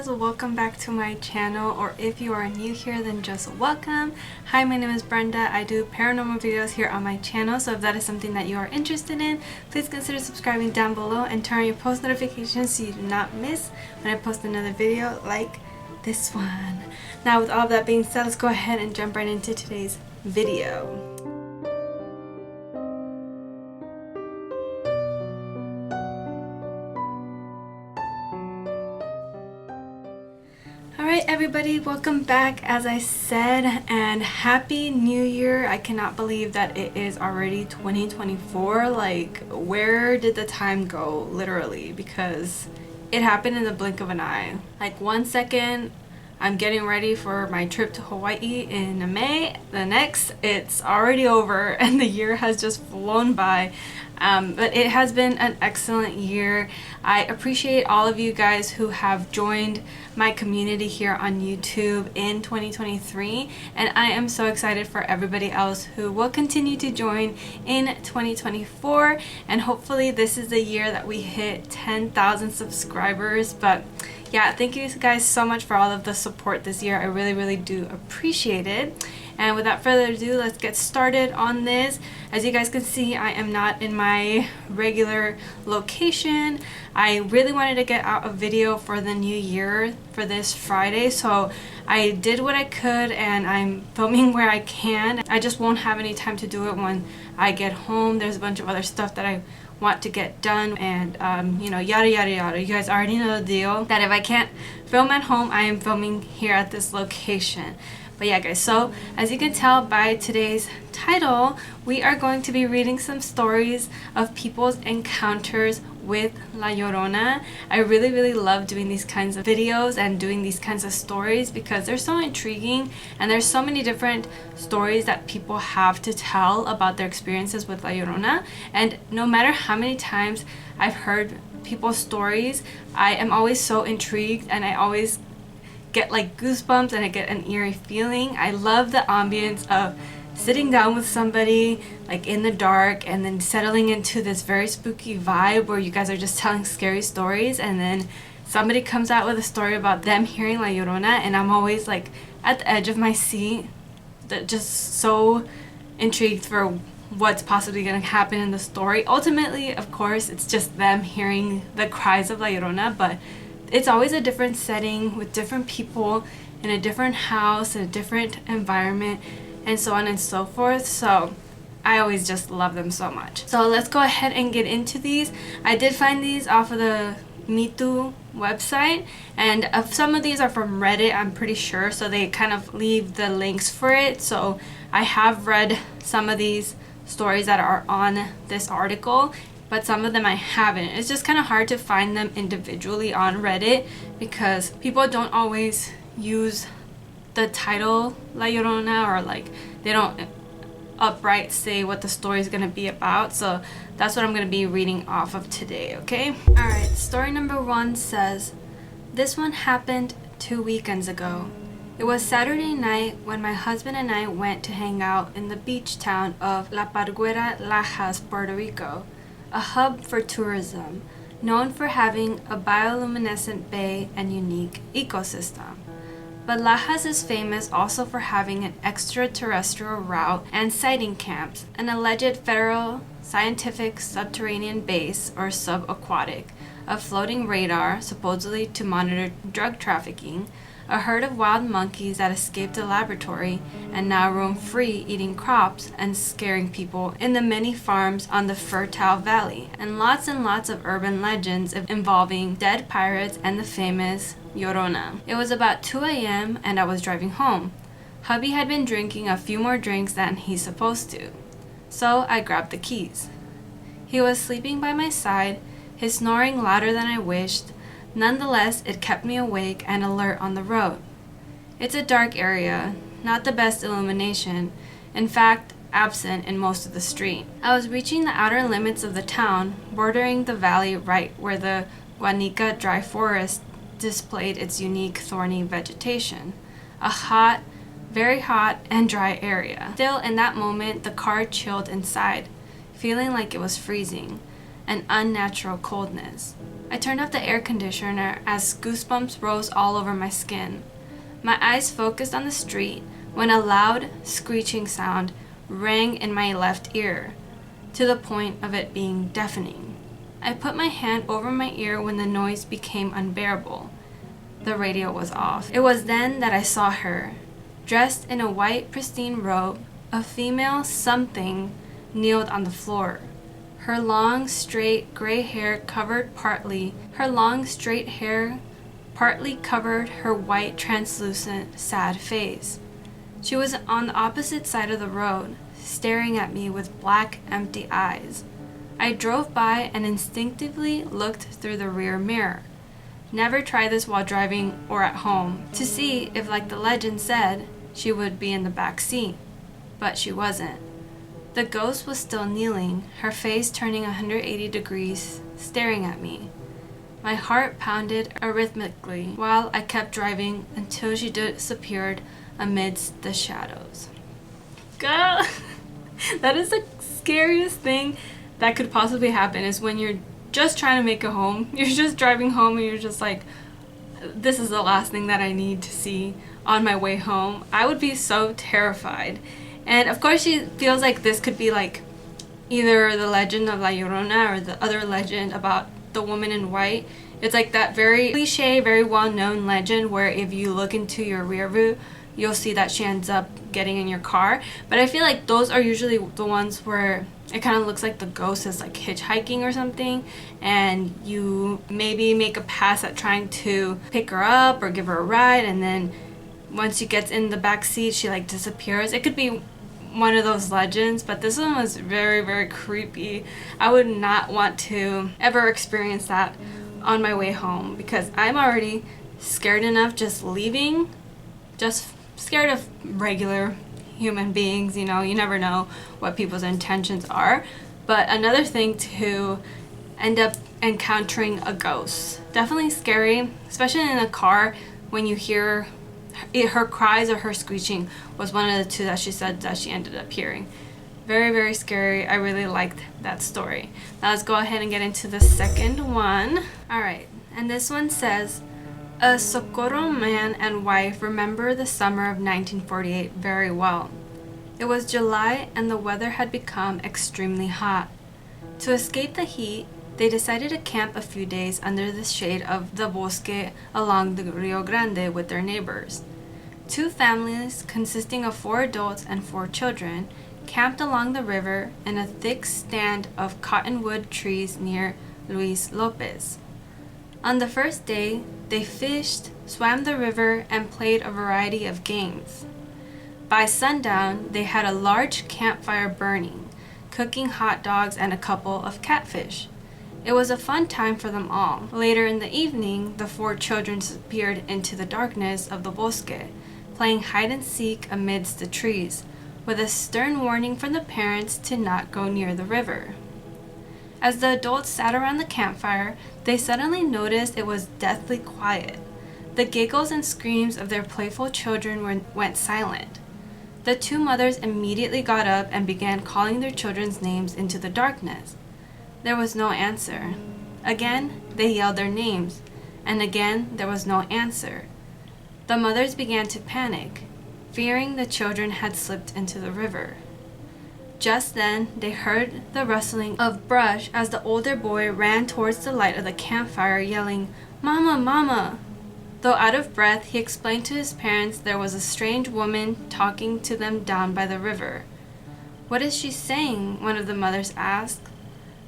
guys, welcome back to my channel, or if you are new here then just welcome. Hi, my name is Brenda. I do paranormal videos here on my channel, so if that is something that you are interested in, please consider subscribing down below and turn on your post notifications so you do not miss when I post another video like this one. Now with all of that being said, let's go ahead and jump right into today's video. Alright everybody, welcome back as I said, and happy new year. I cannot believe that it is already 2024. Like, where did the time go, literally, because it happened in the blink of an eye. Like, 1 second I'm getting ready for my trip to Hawaii in May, the next it's already over and the year has just flown by. But it has been an excellent year. I appreciate all of you guys who have joined my community here on YouTube in 2023, and I am so excited for everybody else who will continue to join in 2024, and hopefully this is the year that we hit 10,000 subscribers. But yeah, thank you guys so much for all of the support this year. I really do appreciate it. And without further ado, let's get started on this. As you guys can see, I am not in my regular location. I really wanted to get out a video for the new year for this Friday, so I did what I could and I'm filming where I can. I just won't have any time to do it when I get home. There's a bunch of other stuff that I want to get done, and you know, yada yada. You guys already know the deal, that if I can't film at home, I am filming here at this location. But yeah guys, so as you can tell by today's title, we are going to be reading some stories of people's encounters with La Llorona. I really love doing these kinds of videos and doing these kinds of stories because they're so intriguing, and there's so many different stories that people have to tell about their experiences with La Llorona. And no matter how many times I've heard people's stories, I am always so intrigued and I always get like goosebumps and I get an eerie feeling. I love the ambience of sitting down with somebody like in the dark and then settling into this very spooky vibe where you guys are just telling scary stories, and then somebody comes out with a story about them hearing La Llorona, and I'm always like at the edge of my seat, just so intrigued for what's possibly going to happen in the story. Ultimately, of course, it's just them hearing the cries of La Llorona, but it's always a different setting with different people in a different house, in a different environment, and so on and so forth. So I always just love them so much. So let's go ahead and get into these. I did find these off of the Me Too website, and some of these are from Reddit, I'm pretty sure, so they kind of leave the links for it. So I have read some of these stories that are on this article, but some of them I haven't. It's just kind of hard to find them individually on Reddit because people don't always use the title La Llorona, or like they don't upright say what the story is going to be about. So that's what I'm going to be reading off of today, okay? Alright, story number 1 says, this one happened 2 weekends ago. It was Saturday night when my husband and I went to hang out in the beach town of La Parguera Lajas, Puerto Rico, a hub for tourism, known for having a bioluminescent bay and unique ecosystem. But Lajas is famous also for having an extraterrestrial route and sighting camps, an alleged federal scientific subterranean base or subaquatic, a floating radar supposedly to monitor drug trafficking, a herd of wild monkeys that escaped a laboratory and now roam free eating crops and scaring people in the many farms on the fertile valley, and lots of urban legends involving dead pirates and the famous Llorona. It was about 2 a.m. and I was driving home. Hubby had been drinking a few more drinks than he's supposed to, so I grabbed the keys. He was sleeping by my side, his snoring louder than I wished. Nonetheless, it kept me awake and alert on the road. It's a dark area, not the best illumination, in fact, absent in most of the street. I was reaching the outer limits of the town, bordering the valley right where the Guanica dry forest displayed its unique thorny vegetation. A hot, very hot and dry area. Still, in that moment, the car chilled inside, feeling like it was freezing, an unnatural coldness. I turned off the air conditioner as goosebumps rose all over my skin. My eyes focused on the street when a loud, screeching sound rang in my left ear, to the point of it being deafening. I put my hand over my ear when the noise became unbearable. The radio was off. It was then that I saw her, dressed in a white, pristine robe. A female something kneeled on the floor. Her long, straight, gray hair partly covered her white, translucent, sad face. She was on the opposite side of the road, staring at me with black, empty eyes. I drove by and instinctively looked through the rear mirror. Never try this while driving or at home, to see if, like the legend said, she would be in the back seat. But she wasn't. The ghost was still kneeling, her face turning 180 degrees, staring at me. My heart pounded arrhythmically while I kept driving until she disappeared amidst the shadows. Girl, that is the scariest thing that could possibly happen, is when you're just trying to make it home. You're just driving home and you're just like, this is the last thing that I need to see on my way home. I would be so terrified. And of course she feels like this could be like either the legend of La Llorona or the other legend about the woman in white. It's like that very cliche, very well-known legend where if you look into your rear view, you'll see that she ends up getting in your car. But I feel like those are usually the ones where it kind of looks like the ghost is like hitchhiking or something, and you maybe make a pass at trying to pick her up or give her a ride, and then once she gets in the back seat, she like disappears. It could be one of those legends, but this one was very, very creepy. I would not want to ever experience that on my way home, because I'm already scared enough just leaving, just scared of regular human beings. You know, you never know what people's intentions are. But another thing to end up encountering a ghost, definitely scary, especially in a car when you hear her cries or her screeching was one of the two that she said that she ended up hearing. Very, very scary. I really liked that story. Now let's go ahead and get into the second one. Alright, and this one says, a Socorro man and wife remember the summer of 1948 very well. It was July and the weather had become extremely hot. To escape the heat, they decided to camp a few days under the shade of the bosque along the Rio Grande with their neighbors. Two families, consisting of 4 adults and 4 children, camped along the river in a thick stand of cottonwood trees near Luis Lopez. On the first day, they fished, swam the river, and played a variety of games. By sundown, they had a large campfire burning, cooking hot dogs and a couple of catfish. It was a fun time for them all. Later in the evening, the 4 children disappeared into the darkness of the bosque, playing hide and seek amidst the trees, with a stern warning from the parents to not go near the river. As the adults sat around the campfire, they suddenly noticed it was deathly quiet. The giggles and screams of their playful children went silent. The 2 mothers immediately got up and began calling their children's names into the darkness. There was no answer. Again, they yelled their names, and again there was no answer. The mothers began to panic, fearing the children had slipped into the river. Just then, they heard the rustling of brush as the older boy ran towards the light of the campfire, yelling, "Mama, Mama!" Though out of breath, he explained to his parents there was a strange woman talking to them down by the river. "What is she saying?" one of the mothers asked.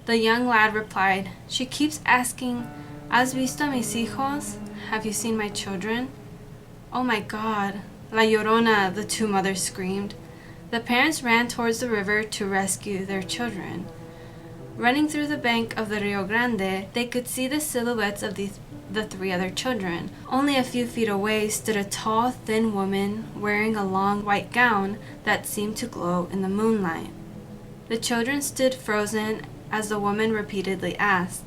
The young lad replied, "She keeps asking, 'Has visto mis hijos?' Have you seen my children?" "Oh my God, La Llorona!" the 2 mothers screamed. The parents ran towards the river to rescue their children. Running through the bank of the Rio Grande, they could see the silhouettes of the 3 other children. Only a few feet away stood a tall, thin woman wearing a long white gown that seemed to glow in the moonlight. The children stood frozen as the woman repeatedly asked,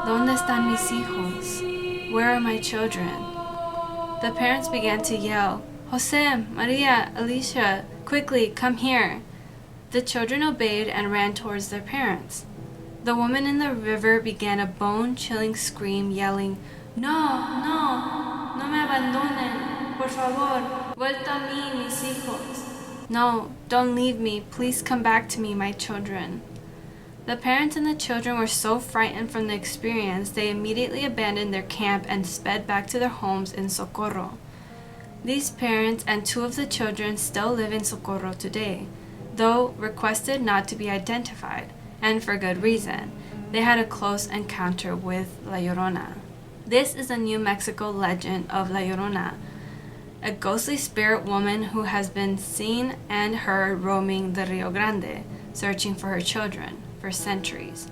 "¿Dónde están mis hijos? Where are my children?" The parents began to yell, "Jose, Maria, Alicia, quickly, come here." The children obeyed and ran towards their parents. The woman in the river began a bone-chilling scream, yelling, "No, no, no me abandonen, por favor, vuelta a mí, mis hijos. No, don't leave me, please come back to me, my children." The parents and the children were so frightened from the experience, they immediately abandoned their camp and sped back to their homes in Socorro. These parents and 2 of the children still live in Socorro today, though requested not to be identified, and for good reason. They had a close encounter with La Llorona. This is a New Mexico legend of La Llorona, a ghostly spirit woman who has been seen and heard roaming the Rio Grande, searching for her children for centuries.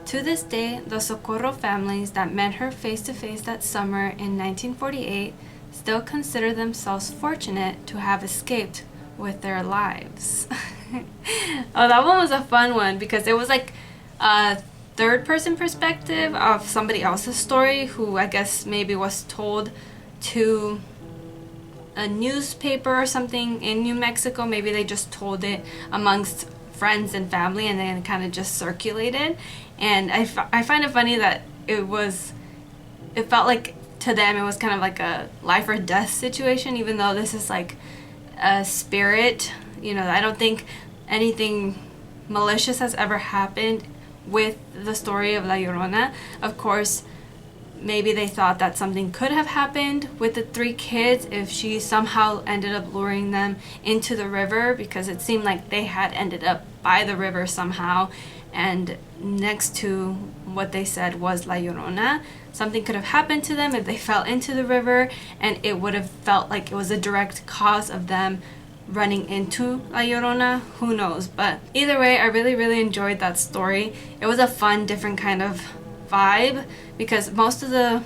To this day, the Socorro families that met her face to face that summer in 1948 still consider themselves fortunate to have escaped with their lives. Oh, that one was a fun one because it was like a third person perspective of somebody else's story who I guess maybe was told to a newspaper or something in New Mexico. Maybe they just told it amongst friends and family and then kind of just circulated. And I find it funny that it felt like to them it was kind of like a life or death situation, even though this is like a spirit. I don't think anything malicious has ever happened with the story of La Llorona. Of course, maybe they thought that something could have happened with the 3 kids if she somehow ended up luring them into the river, because it seemed like they had ended up by the river somehow, and next to what they said was La Llorona. Something could have happened to them if they fell into the river, and it would have felt like it was a direct cause of them running into La Llorona. Who knows? But either way, I really, really enjoyed that story. It was a fun, different kind of vibe, because most of the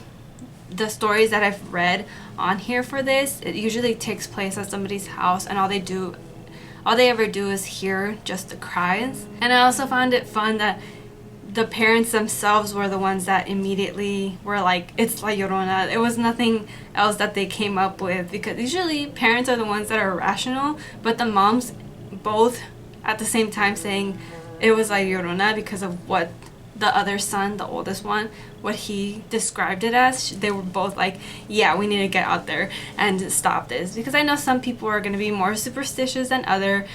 stories that I've read on here for this, it usually takes place at somebody's house, and all they ever do is hear just the cries. And I also found it fun that the parents themselves were the ones that immediately were like, it's La Llorona. It was nothing else that they came up with, because usually parents are the ones that are rational, but the moms both at the same time saying it was La Llorona because of what the other son, the oldest one, what he described it as. They were both like, yeah, we need to get out there and stop this, because I know some people are going to be more superstitious than other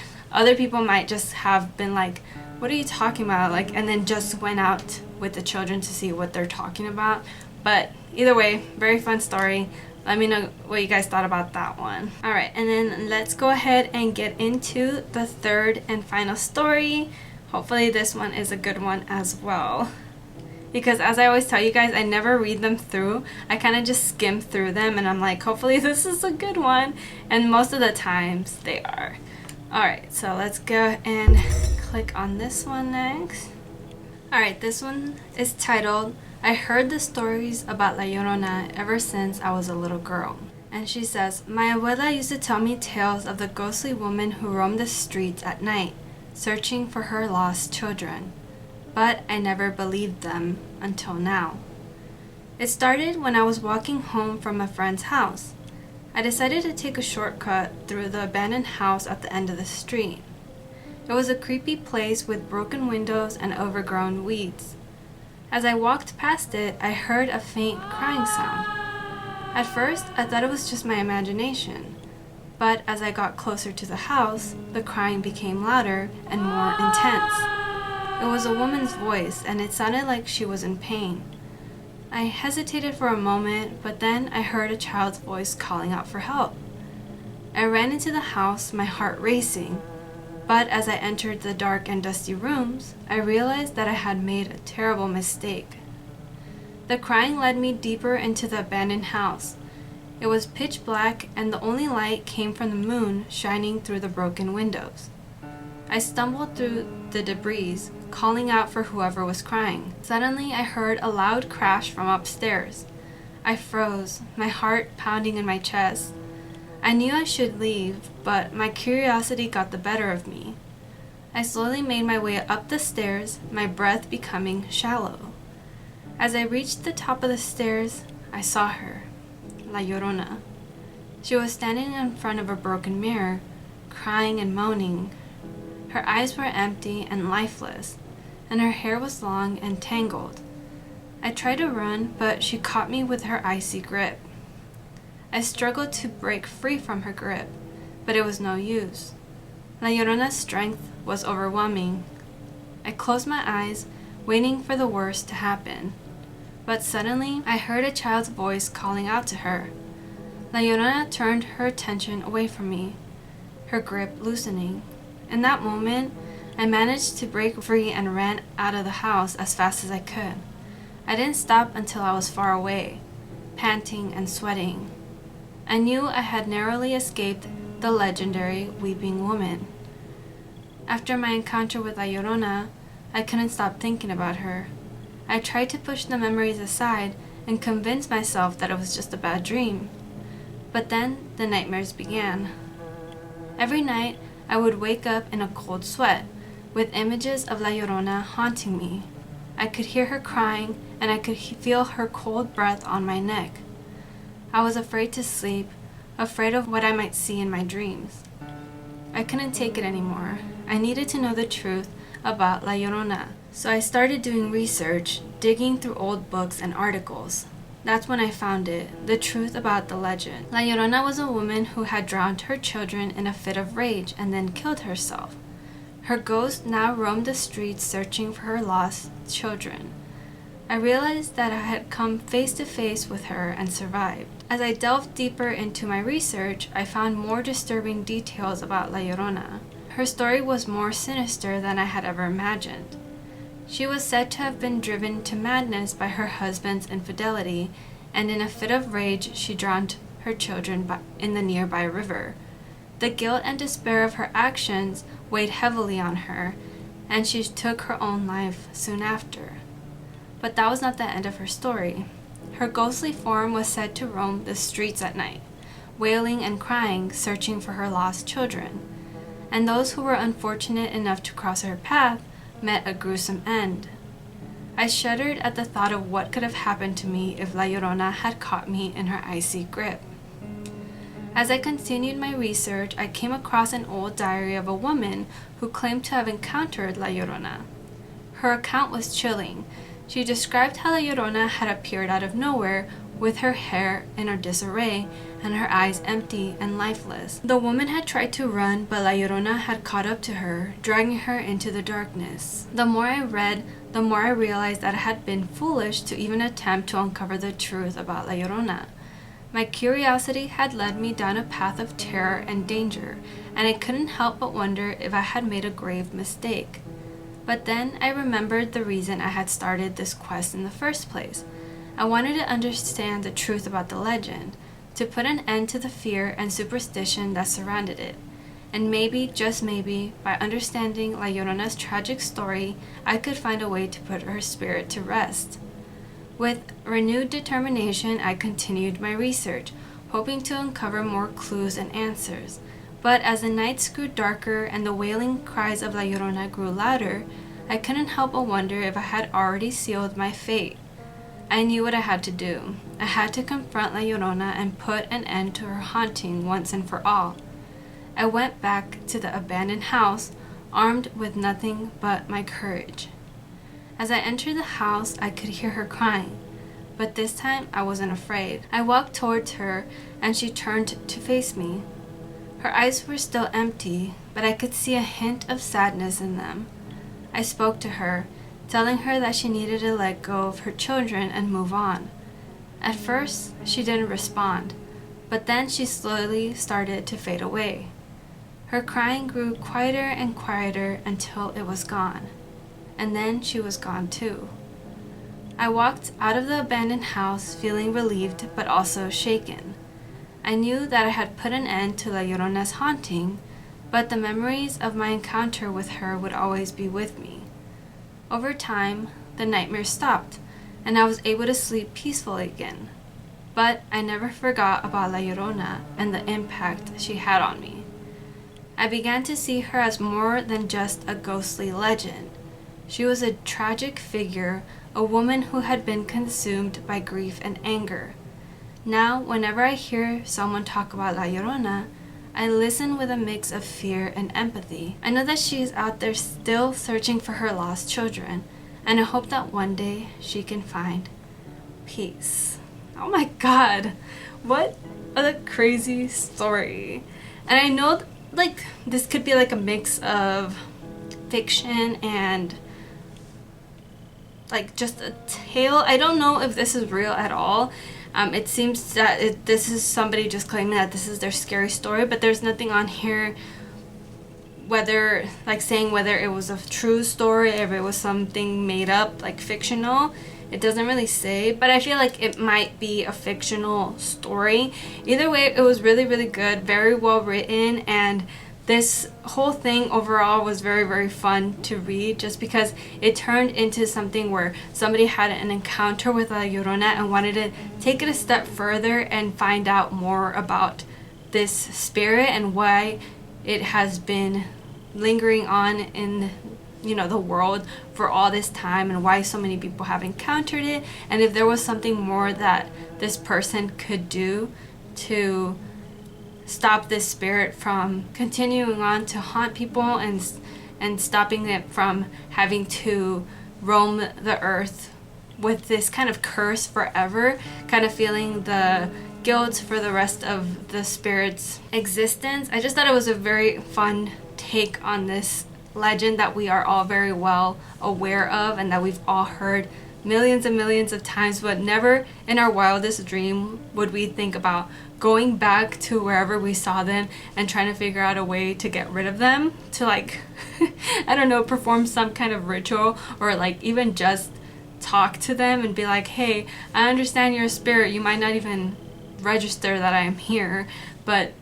people might just have been like, what are you talking about, and then just went out with the children to see what they're talking about. But either way, very fun story. Let me know what you guys thought about that one. Alright, and then let's go ahead and get into the third and final story. Hopefully this one is a good one as well, because as I always tell you guys, I never read them through. I kind of just skim through them and I'm like, hopefully this is a good one, and most of the times they are. Alright, so let's go and click on this one next. Alright, this one is titled, I heard the stories about La Llorona ever since I was a little girl. And she says, my abuela used to tell me tales of the ghostly woman who roamed the streets at night, searching for her lost children. But I never believed them until now. It started when I was walking home from a friend's house. I decided to take a shortcut through the abandoned house at the end of the street. It was a creepy place with broken windows and overgrown weeds. As I walked past it, I heard a faint crying sound. At first, I thought it was just my imagination, but as I got closer to the house, the crying became louder and more intense. It was a woman's voice, and it sounded like she was in pain. I hesitated for a moment, but then I heard a child's voice calling out for help. I ran into the house, my heart racing, but as I entered the dark and dusty rooms, I realized that I had made a terrible mistake. The crying led me deeper into the abandoned house. It was pitch black, and the only light came from the moon shining through the broken windows. I stumbled through the debris, calling out for whoever was crying. Suddenly, I heard a loud crash from upstairs. I froze, my heart pounding in my chest. I knew I should leave, but my curiosity got the better of me. I slowly made my way up the stairs, my breath becoming shallow. As I reached the top of the stairs, I saw her, La Llorona. She was standing in front of a broken mirror, crying and moaning. Her eyes were empty and lifeless. and her hair was long and tangled. I tried to run, but she caught me with her icy grip. I struggled to break free from her grip, but it was no use. La Llorona's strength was overwhelming. I closed my eyes, waiting for the worst to happen. But suddenly, I heard a child's voice calling out to her. La Llorona turned her attention away from me, her grip loosening. In that moment, I managed to break free and ran out of the house as fast as I could. I didn't stop until I was far away, panting and sweating. I knew I had narrowly escaped the legendary weeping woman. After my encounter with La Llorona, I couldn't stop thinking about her. I tried to push the memories aside and convince myself that it was just a bad dream. But then the nightmares began. Every night, I would wake up in a cold sweat, with images of La Llorona haunting me. I could hear her crying, and I could feel her cold breath on my neck. I was afraid to sleep, afraid of what I might see in my dreams. I couldn't take it anymore. I needed to know the truth about La Llorona, so I started doing research, digging through old books and articles. That's when I found it, the truth about the legend. La Llorona was a woman who had drowned her children in a fit of rage and then killed herself. Her ghost now roamed the streets searching for her lost children. I realized that I had come face to face with her and survived. As I delved deeper into my research, I found more disturbing details about La Llorona. Her story was more sinister than I had ever imagined. She was said to have been driven to madness by her husband's infidelity, and in a fit of rage she drowned her children in the nearby river. The guilt and despair of her actions weighed heavily on her, and she took her own life soon after. But that was not the end of her story. Her ghostly form was said to roam the streets at night, wailing and crying, searching for her lost children. And those who were unfortunate enough to cross her path met a gruesome end. I shuddered at the thought of what could have happened to me if La Llorona had caught me in her icy grip. As I continued my research, I came across an old diary of a woman who claimed to have encountered La Llorona. Her account was chilling. She described how La Llorona had appeared out of nowhere with her hair in a disarray and her eyes empty and lifeless. The woman had tried to run, but La Llorona had caught up to her, dragging her into the darkness. The more I read, the more I realized that I had been foolish to even attempt to uncover the truth about La Llorona. My curiosity had led me down a path of terror and danger, and I couldn't help but wonder if I had made a grave mistake. But then I remembered the reason I had started this quest in the first place. I wanted to understand the truth about the legend, to put an end to the fear and superstition that surrounded it. And maybe, just maybe, by understanding La Llorona's tragic story, I could find a way to put her spirit to rest. With renewed determination, I continued my research, hoping to uncover more clues and answers. But as the nights grew darker and the wailing cries of La Llorona grew louder, I couldn't help but wonder if I had already sealed my fate. I knew what I had to do. I had to confront La Llorona and put an end to her haunting once and for all. I went back to the abandoned house, armed with nothing but my courage. As I entered the house, I could hear her crying, but this time I wasn't afraid. I walked towards her, and she turned to face me. Her eyes were still empty, but I could see a hint of sadness in them. I spoke to her, telling her that she needed to let go of her children and move on. At first, she didn't respond, but then she slowly started to fade away. Her crying grew quieter and quieter until it was gone, and then she was gone too. I walked out of the abandoned house feeling relieved but also shaken. I knew that I had put an end to La Llorona's haunting, but the memories of my encounter with her would always be with me. Over time, the nightmares stopped, and I was able to sleep peacefully again. But I never forgot about La Llorona and the impact she had on me. I began to see her as more than just a ghostly legend. She was a tragic figure, a woman who had been consumed by grief and anger. Now, whenever I hear someone talk about La Llorona, I listen with a mix of fear and empathy. I know that she is out there still searching for her lost children, and I hope that one day she can find peace. Oh my god, what a crazy story. And I know like this could be like a mix of fiction and like just a tale. I don't know if this is real at all. It seems that this is somebody just claiming that this is their scary story, but there's nothing on here whether like saying whether it was a true story, if it was something made up, like fictional. It doesn't really say, but I feel like it might be a fictional story. Either way, it was really, really good, very well written, and this whole thing overall was very, very fun to read, just because it turned into something where somebody had an encounter with a Llorona and wanted to take it a step further and find out more about this spirit and why it has been lingering on in the world for all this time, and why so many people have encountered it, and if there was something more that this person could do to stop this spirit from continuing on to haunt people and stopping it from having to roam the earth with this kind of curse forever, kind of feeling the guilt for the rest of the spirit's existence. I just thought it was a very fun take on this legend that we are all very well aware of and that we've all heard millions and millions of times, but never in our wildest dream would we think about going back to wherever we saw them and trying to figure out a way to get rid of them, to like I don't know, perform some kind of ritual, or like even just talk to them and be like, hey, I understand you're a spirit, you might not even register that I am here, but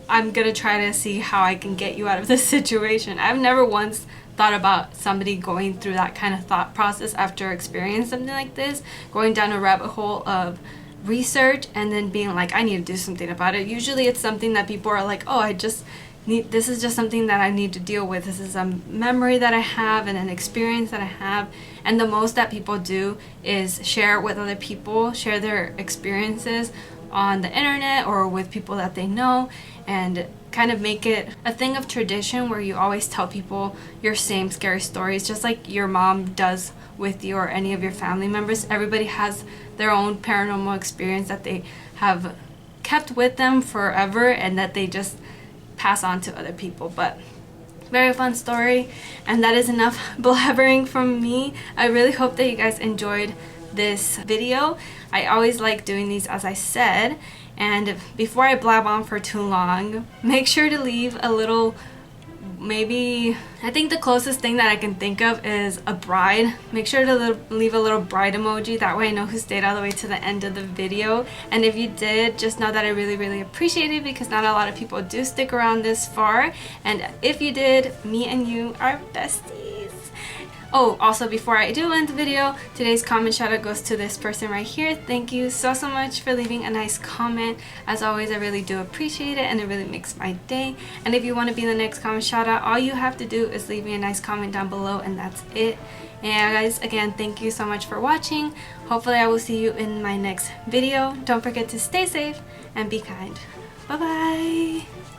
I'm gonna try to see how I can get you out of this situation. I've never once thought about somebody going through that kind of thought process after experiencing something like this, going down a rabbit hole of research and then being like, I need to do something about it. Usually it's something that people are like, oh, this is just something that I need to deal with. This is a memory that I have and an experience that I have. And the most that people do is share it with other people, share their experiences on the internet or with people that they know, and kind of make it a thing of tradition where you always tell people your same scary stories, just like your mom does with you or any of your family members. Everybody has their own paranormal experience that they have kept with them forever and that they just pass on to other people. But very fun story, and that is enough blabbering from me. I really hope that you guys enjoyed this video. I always like doing these, as I said, and before I blab on for too long, make sure to leave a little, maybe, I think the closest thing that I can think of is a bride. Make sure to leave a little bride emoji, that way I know who stayed all the way to the end of the video. And if you did, just know that I really, really appreciate it, because not a lot of people do stick around this far. And if you did, me and you are besties. Oh, also before I do end the video, today's comment shout out goes to this person right here. Thank you so much for leaving a nice comment. As always, I really do appreciate it and it really makes my day. And if you want to be the next comment shout out, all you have to do is leave me a nice comment down below and that's it. And guys, again, thank you so much for watching. Hopefully I will see you in my next video. Don't forget to stay safe and be kind. Bye bye.